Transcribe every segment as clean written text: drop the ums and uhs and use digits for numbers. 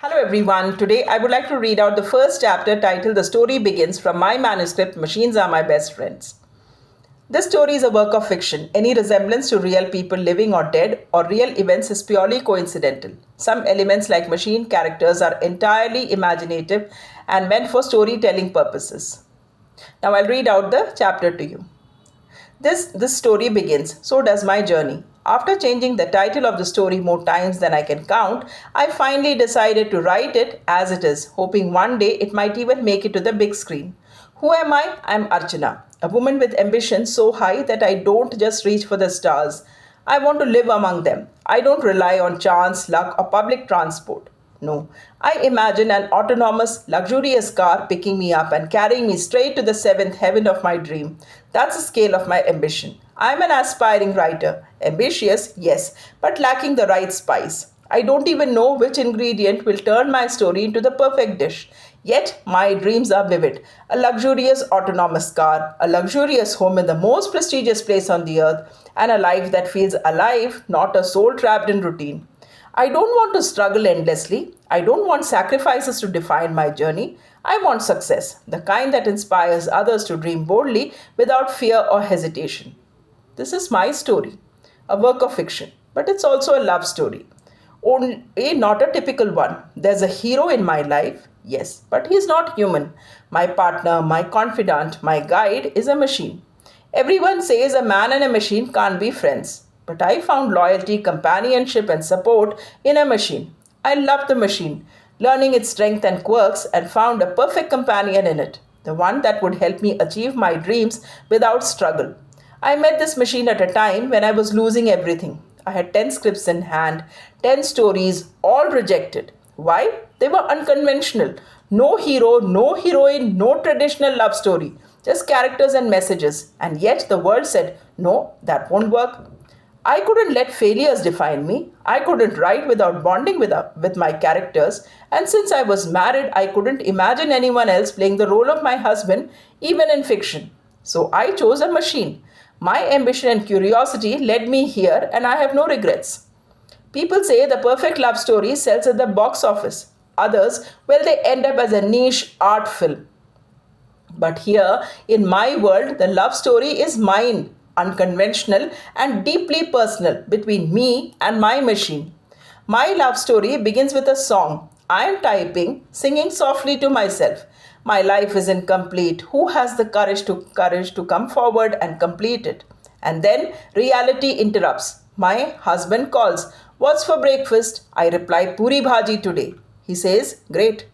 Hello everyone. Today I would like to read out the first chapter titled The Story Begins from my manuscript Machines Are My Best Friends. This story is a work of fiction. Any resemblance to real people living or dead or real events is purely coincidental. Some elements like machine characters are entirely imaginative and meant for storytelling purposes. Now I'll read out the chapter to you. This story begins. So does my journey. After changing the title of the story more times than I can count, I finally decided to write it as it is, hoping one day it might even make it to the big screen. Who am I? I'm Archana, a woman with ambition so high that I don't just reach for the stars. I want to live among them. I don't rely on chance, luck, or public transport. No, I imagine an autonomous, luxurious car picking me up and carrying me straight to the seventh heaven of my dream. That's the scale of my ambition. I'm an aspiring writer. Ambitious, yes, but lacking the right spice. I don't even know which ingredient will turn my story into the perfect dish. Yet, my dreams are vivid. A luxurious autonomous car, a luxurious home in the most prestigious place on the earth, and a life that feels alive, not a soul trapped in routine. I don't want to struggle endlessly. I don't want sacrifices to define my journey. I want success, the kind that inspires others to dream boldly without fear or hesitation. This is my story, a work of fiction, but it's also a love story. Only not a typical one. There's a hero in my life, yes, but he's not human. My partner, my confidant, my guide is a machine. Everyone says a man and a machine can't be friends, but I found loyalty, companionship, and support in a machine. I loved the machine, learning its strength and quirks, and found a perfect companion in it, the one that would help me achieve my dreams without struggle. I met this machine at a time when I was losing everything. I had 10 scripts in hand, 10 stories, all rejected. Why? They were unconventional. No hero, no heroine, no traditional love story. Just characters and messages. And yet the world said, no, that won't work. I couldn't let failures define me. I couldn't write without bonding with my characters. And since I was married, I couldn't imagine anyone else playing the role of my husband, even in fiction. So I chose a machine. My ambition and curiosity led me here, and I have no regrets. People say the perfect love story sells at the box office. Others, well, they end up as a niche art film. But here, in my world, the love story is mine, unconventional and deeply personal between me and my machine. My love story begins with a song. I am typing, singing softly to myself. My life is incomplete. Who has the courage to come forward and complete it? And then reality interrupts. My husband calls. What's for breakfast? I reply, Puri bhaji today. He says, great.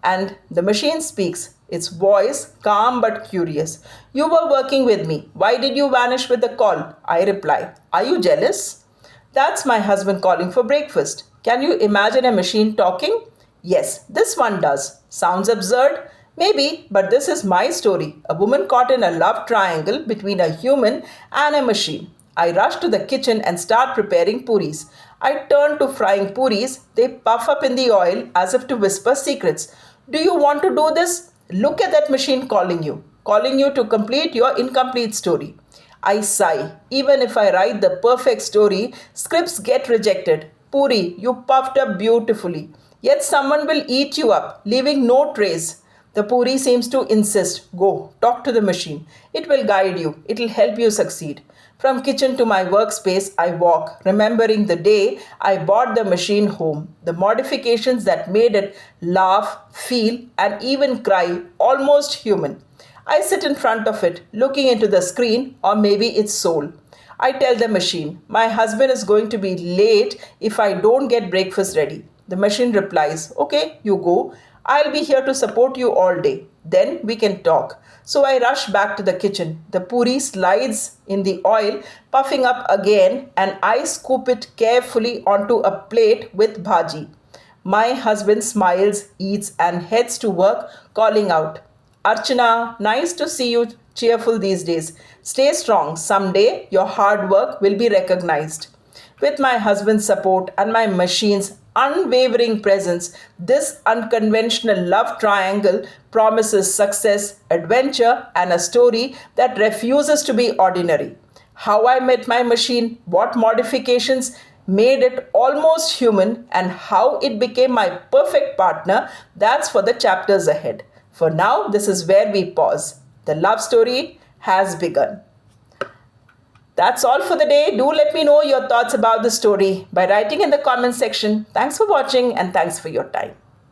And the machine speaks, its voice calm but curious. You were working with me. Why did you vanish with the call? I reply, are you jealous? That's my husband calling for breakfast. Can you imagine a machine talking? Yes, this one does. Sounds absurd? Maybe, but this is my story. A woman caught in a love triangle between a human and a machine. I rush to the kitchen and start preparing puris. I turn to frying puris. They puff up in the oil as if to whisper secrets. Do you want to do this? Look at that machine calling you to complete your incomplete story. I sigh. Even if I write the perfect story, scripts get rejected. Puri, you puffed up beautifully. Yet someone will eat you up, leaving no trace. The Puri seems to insist. Go, talk to the machine. It will guide you. It will help you succeed. From kitchen to my workspace, I walk, remembering the day I bought the machine home, the modifications that made it laugh, feel, and even cry, almost human. I sit in front of it, looking into the screen, or maybe its soul. I tell the machine, my husband is going to be late if I don't get breakfast ready. The machine replies, okay, you go. I'll be here to support you all day. Then we can talk. So I rush back to the kitchen. The puri slides in the oil, puffing up again, and I scoop it carefully onto a plate with bhaji. My husband smiles, eats, and heads to work, calling out, Archana, nice to see you cheerful these days. Stay strong. Someday your hard work will be recognized. With my husband's support and my machine's unwavering presence, this unconventional love triangle promises success, adventure, and a story that refuses to be ordinary. How I met my machine, what modifications made it almost human, and how it became my perfect partner, that's for the chapters ahead. For now, this is where we pause. The love story has begun. That's all for the day. Do let me know your thoughts about the story by writing in the comment section. Thanks for watching and thanks for your time.